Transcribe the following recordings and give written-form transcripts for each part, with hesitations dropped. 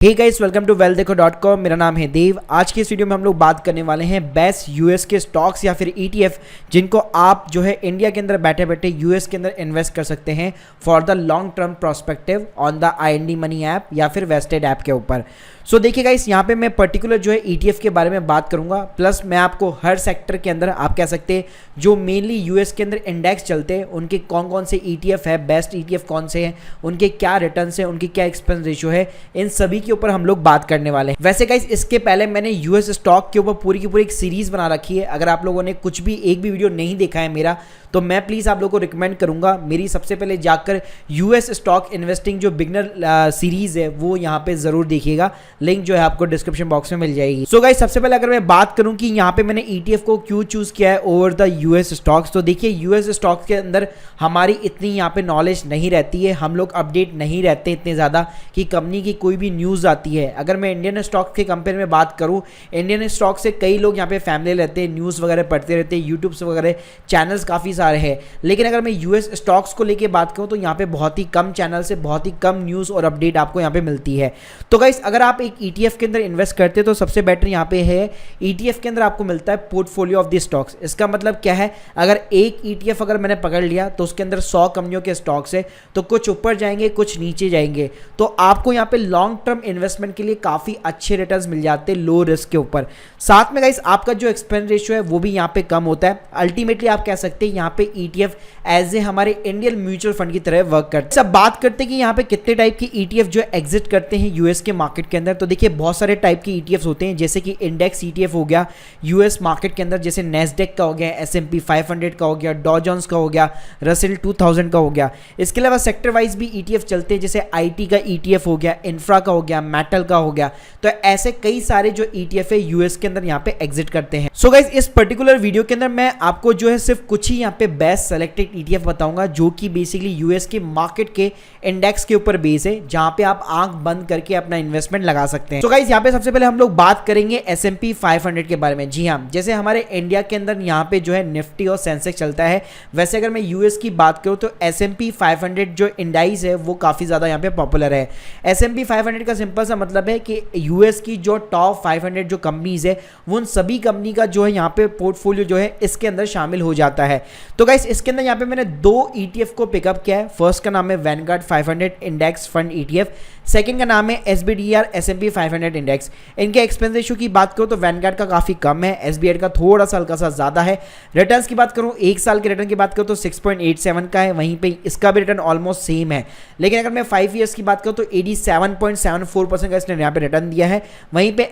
Hey guys, welcome to wealthdeco.com। मेरा नाम है देव। आज की इस वीडियो में हम लोग बात करने वाले हैं बेस्ट यूएस के स्टॉक्स या फिर ETF जिनको आप जो है इंडिया के अंदर बैठे बैठे यूएस के अंदर इन्वेस्ट कर सकते हैं for the long term prospective on the IND money app या फिर वेस्टेड ऐप के ऊपर। सो देखिए गाइस, यहाँ पे मैं पर्टिकुलर जो है ETF के बारे में बात करूंगा, प्लस मैं आपको हर सेक्टर के अंदर आप कह सकते हैं जो मेनली यूएस के अंदर इंडेक्स चलते हैं उनके कौन कौन से ETF है, बेस्ट ETF कौन से हैं, उनके क्या रिटर्न है, उनकी क्या एक्सपेंस रेशियो है, इन सभी के ऊपर हम लोग बात करने वाले हैं। वैसे गाइस, इसके पहले मैंने यूएस स्टॉक के ऊपर पूरी की पूरी एक सीरीज बना रखी है। अगर आप लोगों ने कुछ भी एक भी वीडियो नहीं देखा है मेरा, तो मैं प्लीज़ आप लोगों को रिकमेंड करूंगा मेरी सबसे पहले जाकर यूएस स्टॉक इन्वेस्टिंग जो बिगनर सीरीज है वो यहाँ पे जरूर देखिएगा। लिंक जो है आपको डिस्क्रिप्शन बॉक्स में मिल जाएगी। सो गाइस, सबसे पहले अगर मैं बात करूं कि यहाँ पे मैंने ETF को क्यों चूज किया है ओवर द यूएस स्टॉक्स, तो देखिए यूएस स्टॉक्स के अंदर हमारी इतनी यहाँ पे नॉलेज नहीं रहती है, हम लोग अपडेट नहीं रहते इतने ज़्यादा कि कंपनी की कोई भी न्यूज़ आती है। अगर मैं इंडियन स्टॉक्स के कंपेयर में बात करूँ, इंडियन स्टॉक से कई लोग यहाँ पे फैमिली रहते हैं, न्यूज़ वगैरह पढ़ते रहते हैं, यूट्यूब्स वगैरह चैनल्स काफ़ी सारे हैं। लेकिन अगर मैं यूएस स्टॉक्स को लेके बात करूं तो यहाँ पे बहुत ही कम चैनल से बहुत ही कम न्यूज़ और अपडेट आपको यहाँ पे मिलती है। तो गाइस, अगर आप एक ETF के अंदर इन्वेस्ट करते हैं तो सबसे बेटर यहाँ पे है ETF के अंदर आपको मिलता है पोर्टफोलियो ऑफ द स्टॉक्स। इसका मतलब क्या है, अगर एक ETF अगर मैंने पकड़ लिया तो उसके अंदर 100 कंपनियों के स्टॉक्स है, तो कुछ ऊपर जाएंगे कुछ नीचे जाएंगे, तो आपको यहाँ पे लॉन्ग टर्म इन्वेस्टमेंट के लिए काफ़ी अच्छे रिटर्न्स मिल जाते हैं लो रिस्क के ऊपर। साथ में गाइस, आपका जो एक्सपेंस रेशियो है वो भी यहाँ पे कम होता है। अल्टीमेटली आप कह सकते हैं यहाँ पे ETF एज ए हमारे इंडियन म्यूचुअल फंड की तरह वर्क करते हैं। सब बात करते हैं कि यहाँ पे कितने टाइप की ETF जो एग्जिट करते हैं यूएस के मार्केट के अंदर, तो देखिए बहुत सारे टाइप की ETFs होते हैं, जैसे कि इंडेक्स ETF हो गया यूएस मार्केट के अंदर, जैसे नेस्डेक का हो गया, S&P 500 का हो गया, डॉ जोन्स का हो गया, रसेल 2000 का हो गया। इसके अलावा सेक्टर वाइज भी ETF चलते हैं, जैसे IT का ETF हो गया, इंफ्रा का हो गया, मेटल का हो गया। तो ऐसे कई सारे जो ETF है यूएस के अंदर यहाँ पे एग्जिट करते हैं। सो गाइस, इस पर्टिकुलर वीडियो के अंदर मैं आपको जो है सिर्फ कुछ ही यहाँ पे बेस्ट सेलेक्टेड ETF बताऊंगा जो कि बेसिकली यूएस के मार्केट के इंडेक्स के ऊपर बेस है, जहां पे आप आंख बंद करके अपना इन्वेस्टमेंट लगा सकते हैं। तो गाइस, यहाँ पे सबसे पहले हम लोग बात करेंगे S&P 500 के बारे में। जी हाँ, जैसे हमारे इंडिया के अंदर यहाँ पे जो है निफ्टी और सेंसेक्स चलता है, वैसे अगर मैं यूएस की बात करूँ तो S&P 500 जो इंडाइस है वो काफ़ी ज़्यादा यहाँ पे पॉपुलर है। S&P 500 का सिंपल सा मतलब है कि यूएस की जो टॉप 500 जो कंपनीज है वो उन सभी कंपनी का जो है यहाँ पे पोर्टफोलियो जो है इसके अंदर शामिल हो जाता है। तो गाइस, इसके अंदर यहाँ पे मैंने 2 ETF को पिकअप किया है। फर्स्ट का नाम है Vanguard 500 index fund ETF, second का नाम है SBDR S&P 500 इंडेक्स। इनके एक्सपेंस रेशियो की बात करूँ तो वैनगार्ड का काफ़ी कम है, SBDR का थोड़ा सा हल्का सा ज़्यादा है। रिटर्न्स की बात करूँ, एक साल के रिटर्न की बात करूँ तो 6.87 का है, वहीं पे इसका भी रिटर्न ऑलमोस्ट सेम है। लेकिन अगर मैं 5 ईयर्स की बात करूँ तो 87.74% का इसने यहाँ पे रिटर्न दिया है, वहीं पे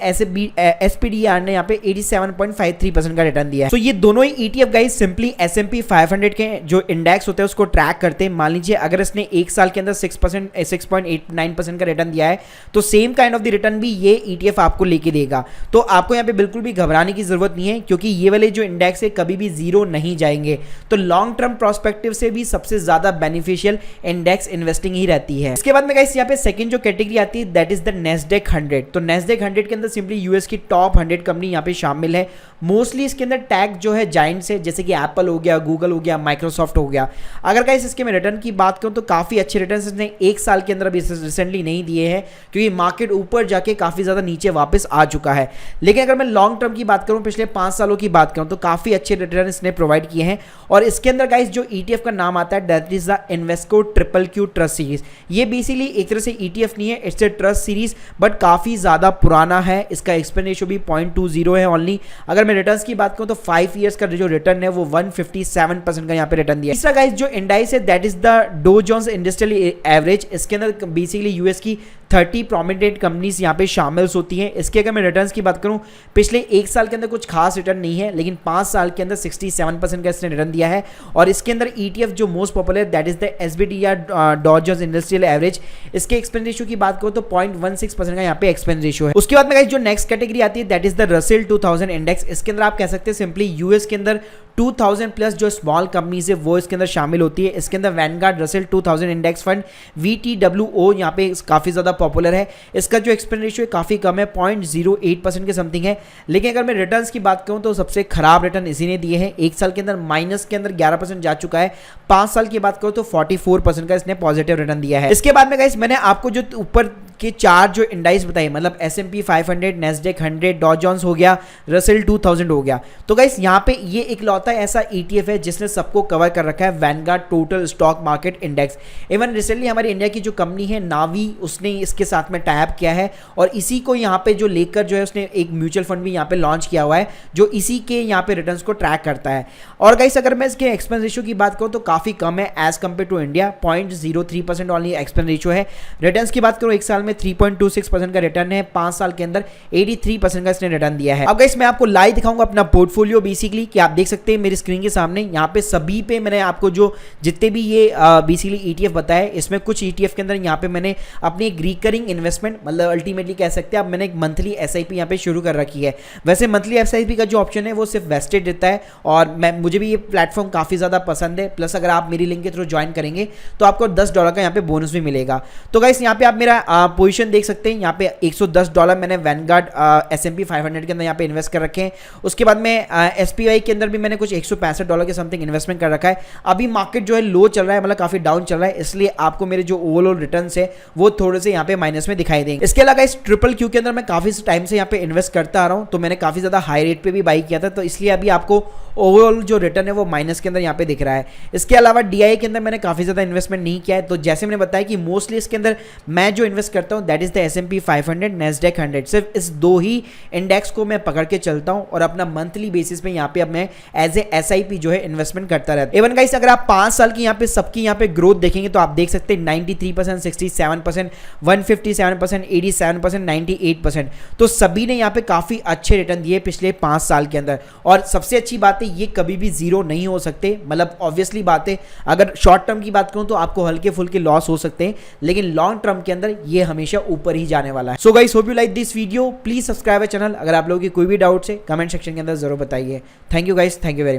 SPDR ने यहाँ पे 87.53% का रिटर्न दिया है। तो ये दोनों ही ETF गाइस सिंपली S&P 500 के जो इंडेक्स होते हैं उसको ट्रैक करते हैं। मान लीजिए अगर इसने एक साल के अंदर 6.89% का रिटर्न दिया है, तो same kind of the return भी ये ETF आपको लेके देगा। तो आपको यहाँ पे बिल्कुल भी घबराने की जरूरत नहीं है, क्योंकि ये वाले जो इंडेक्स है कभी भी जीरो नहीं जाएंगे। तो लॉन्ग टर्म प्रोस्पेक्टिव से भी सबसे ज्यादा बेनिफिशियल इंडेक्स इन्वेस्टिंग ही रहती है। इसके बाद में गाइस यहाँ पे सेकंड जो कैटेगरी आती है दैट इज द नेस्डेक 100। तो नेस्डेक 100 के अंदर सिंपली यूएस की टॉप 100 कंपनी यहाँ पे शामिल है। मोस्टली इसके अंदर टैग जो है जाइंट्स है, जैसे कि एप्पल हो गया, गूगल हो गया, माइक्रोसॉफ्ट हो गया। अगर गाइस इसके मैं रिटर्न की बात करूं तो काफी अच्छे रिटर्न इसने एक साल के अंदर अभी रिसेंटली नहीं दिए हैं, क्योंकि मार्केट ऊपर जाके काफी ज्यादा नीचे वापस आ चुका है। लेकिन अगर मैं लॉन्ग टर्म की बात करूं, पिछले 5 सालों की बात करूं, तो काफी अच्छे रिटर्न इसने प्रोवाइड किए हैं। और इसके अंदर गाइस जो ETF का नाम आता है that is the Invesco QQQ trust series. ये बेसिकली एक तरह से ETF नहीं है, it's a trust series, but काफी ज्यादा पुराना है। इसका एक्सपेंस रेशियो भी 0.20 है ओनली। अगर मैं रिटर्न्स की बात करूं तो 5 ईयर्स का जो रिटर्न है वो 157% का यहाँ पे रिटर्न दिया। तीसरा गाइस जो इंडाइस है दैट इज द डॉ जोन्स इंडस्ट्रियल एवरेज। इसके अंदर बेसिकली यूएस की 30 प्रोमिनेंट कंपनीज यहाँ पे शामिल होती हैं। इसके अगर मैं रिटर्न्स की बात करूँ, पिछले एक साल के अंदर कुछ खास रिटर्न नहीं है, लेकिन 5 साल के अंदर 67% का इसने रिटर्न दिया है। और इसके अंदर ETF जो most popular that is the SBDR डॉ जोन्स इंडस्ट्रियल एवरेज। इसके एक्सपेंस रेशियो की बात करूँ तो 0.16% का यहाँ पे एक्सपेंस रेशियो है। उसके बाद में गाइस जो नेक्स्ट कैटेगरी आती है that is the Russell 2000 index. इसके अंदर आप कह सकते हैं सिंपली यूएस के अंदर 2000 प्लस जो स्मॉल कंपनीज है वो इसके अंदर शामिल होती है। इसके अंदर Vanguard Russell 2000 index fund VTWO यहाँ पे काफी ज्यादा पॉपुलर है। इसका जो एक्सपेंस रेशियो है काफ़ी कम है, 0.08% के समथिंग है। लेकिन अगर मैं रिटर्न्स की बात करूं तो सबसे खराब रिटर्न इसी ने दिए हैं। 1 साल के अंदर माइनस के अंदर 11% जा चुका है। 5 साल की बात करूं तो 44% का इसने पॉजिटिव रिटर्न दिया है। इसके बाद में गाइस मैंने आपको जो ऊपर के 4 जो इंडाइस बताए, मतलब S&P 500, नैस्डैक 100, डॉ जोन्स हो गया, रसेल 2000 हो गया। तो गाइस यहाँ पे ये इकलौता ऐसा ETF है जिसने सबको कवर कर रखा है, Vanguard total stock market index. Even recently हमारी इंडिया की जो कंपनी है नावी, उसने इसके साथ में टाई अप किया है और इसी को यहाँ पे जो लेकर जो है उसने एक म्यूचुअल फंड भी यहाँ पे लॉन्च किया हुआ है जो इसी के यहाँ पे रिटर्न्स को ट्रैक करता है। और गाइस अगर मैं इसके एक्सपेंस रेशियो की बात करूँ तो काफ़ी कम है as compare to India, 0.03% only expense ratio है। रिटर्न्स की बात करूँ 1 साल में 3.26% का रिटर्न है, 5 साल के अंदर 83% का इसने रिटर्न दिया है। अब गाइस मैं आपको लाइव दिखाऊंगा अपना पोर्टफोलियो बेसिकली, कि आप देख सकते हैं मेरी स्क्रीन के सामने। यहाँ पे सभी पे मैंने आपको जो जितने भी ये बेसिकली ETF बताए, इसमें कुछ ETF के अंदर यहाँ पे मैंने अपनी एक रिकरिंग इन्वेस्टमेंट, मतलब अल्टीमेटली कह सकते हैं अब मैंने एक मंथली SIP यहाँ पे शुरू कर रखी है। वैसे मंथली SIP का जो ऑप्शन है वो सिर्फ वेस्टेड देता है और मुझे भी ये प्लेटफॉर्म काफ़ी ज़्यादा पसंद है। प्लस अगर आप मेरी लिंक के थ्रू ज्वाइन करेंगे तो आपको $10 का यहाँ पे बोनस भी मिलेगा। तो गाइस यहाँ पे आप मेरा पोजीशन देख सकते हैं, यहाँ पे $110 मैंने वैनगार्ड S&P 500 के अंदर यहाँ पे इन्वेस्ट कर रखे हैं। उसके बाद में SPY के अंदर भी मैंने कुछ $165 के समथिंग इन्वेस्टमेंट कर रखा है। अभी मार्केट जो है लो चल रहा है, मतलब काफ़ी डाउन चल रहा है, इसलिए आपको मेरे जो ओवरऑल रिटर्न्स है वो थोड़े से यहाँ पे माइनस में दिखाई देंगे। इसके अलावा इस ट्रिपल क्यू के अंदर मैं काफ़ी टाइम से यहाँ पे इन्वेस्ट करता आ रहा हूँ, तो मैंने काफ़ी ज़्यादा हाई रेट पे भी बाई किया था, तो इसलिए अभी आपको ओवरऑल जो रिटर्न है वो माइनस के अंदर यहाँ पे दिख रहा है। इसके अलावा DI के अंदर मैंने काफ़ी ज़्यादा इन्वेस्टमेंट नहीं किया है, तो जैसे मैंने बताया कि मोस्टली इसके अंदर मैं जो इन्वेस्ट करता हूँ that is the S&P 500, Nasdaq 100, सिर्फ इस 2 ही इंडेक्स को मैं पकड़ के चलता हूँ और अपना मंथली बेसिस पे यहाँ पे अब मैं एज ए SIP जो है इन्वेस्टमेंट करता रहता हूँ। इवन गाइस अगर आप 5 साल की यहाँ पे सबकी यहाँ पे ग्रोथ देखेंगे तो आप देख सकते हैं 93%, 67%, 157%, 87%, 98%, तो सभी ने यहाँ पे काफ़ी अच्छे रिटर्न दिए पिछले 5 साल के अंदर। और सबसे अच्छी बात है ये कभी भी जीरो नहीं हो सकते, मतलब ऑब्वियसली बात है, अगर शॉर्ट टर्म की बात करूँ तो आपको हल्के फुल्के लॉस हो सकते हैं, लेकिन लॉन्ग टर्म के अंदर ये हमेशा ऊपर ही जाने वाला है। So guys hope you like this video, please subscribe channel. अगर आप लोगों की कोई भी डाउट्स है कमेंट सेक्शन के अंदर जरूर बताइए। Thank you guys, thank you very much.